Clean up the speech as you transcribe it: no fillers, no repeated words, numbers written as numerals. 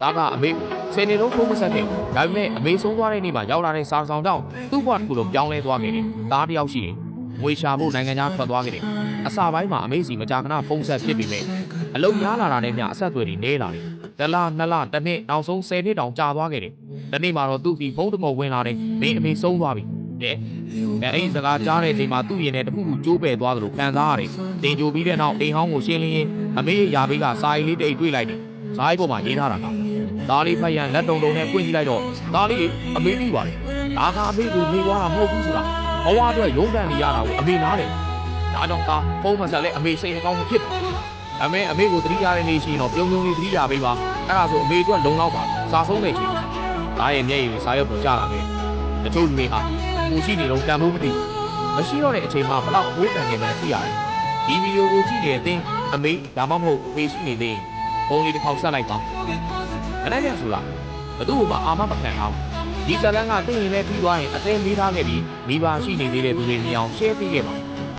ဒါကအမေဆယ်နေလုံးဖုန်းမဆက်ခဲ့ဘူးဒါပေမဲ့အမေဆုံးသွားတဲ့နေ့မှာရောက်လာတဲ့စာဆောင်ကြောင့်သူ့ဘဝတစ်ခုလုံးပြောင်းလဲသွားခဲ့တယ်ဒါတယောက်ရှိရင်ငွေရှာဖို့နိုင်ငံခြားထွက်သွားခဲ့တယ်အစာပိုင်းမှာအမေစီမကြာခဏဖုန်းဆက်ဖြစ်ပြီးမဲ့အလုံးများလာတာနဲ့မျှအဆက်အသွယ်တွေနည်းလာတယ်တစ်လနှစ်လတစ်နှစ်နောက်ဆုံး10နှစ်တောင်ကြာသွားခဲ့တယ်ဒီနေ့မှာတော့သူ့ဒီဖုန်းတစ်ပုံဝင်လာတယ်မင်းအမေဆုံးသွားပြီတဲ့အဲ့ဒီစကားကြားတဲ့ချိန်မှာသူ့ရင်ထဲတစ်ခုခုကျိုးပဲ့သွားသလိုခံစားရတယ်တင်ကြိုပြီးတဲ့နောက်အိမ်ဟောင်းကိုရှင်းလင်းရင်းအမေရဲ့ယာဘေးကစာရီလေးတိတ်တွေ့လိုက်တယ်စာရီပေါ်မှာရေးထားတာကဒါလေးဖတ်ရန်လက်တုံတုံနဲ့ပွင့်ကြည့်လိုက်တော့ဒါလေးအမေပြီးပါလေဒါကအမေကိုနေသွားတာမဟုတ်ဘူးဆိုတာဘဝအတွက်ရုန်းကန်နေရတာကိုအမေနားတယ်ဒါကြောင့်ဒါဖုန်းမဆက်လဲအမေစိတ်အကောင်းမဖြစ်ဘူးအမေကိုသတိရတဲ့နေ့ရှိတော့ပြုံးပြုံးလေးသတိရပေးပါအဲ့ဒါဆိုအမေအတွက်လုံလောက်ပါစာဆုံးနေချင်ဒါရဲ့မျက်ရည်စာရုပ်ကိုကြားလာတယ်တချို့လူတွေဟာကိုရှိနေတော့တန်ဖို့မသိမရှိတော့တဲ့အချိန်မှာဘလောက်ဘိုးတန်နေမှသိရတယ်ဒီဗီဒီယိုကိုကြည့်နေတဲ့အမေဒါမှမဟုတ်ဖေးရှိနေသေးဘုံလေးတစ်ခေါက်ဆက်လိုက်ပါအဲ့ဒါဆိုတာဘသူ့ဘာအာမမခံအောင်ဒီဇလန်ကသိရင်လည်းပြီးသွားရင်အသေးလေးထားခဲ့ပြီးမိဘရှိနေသေးတဲ့သူတွေမြောင်ရှင်းပေးခဲ့ပါ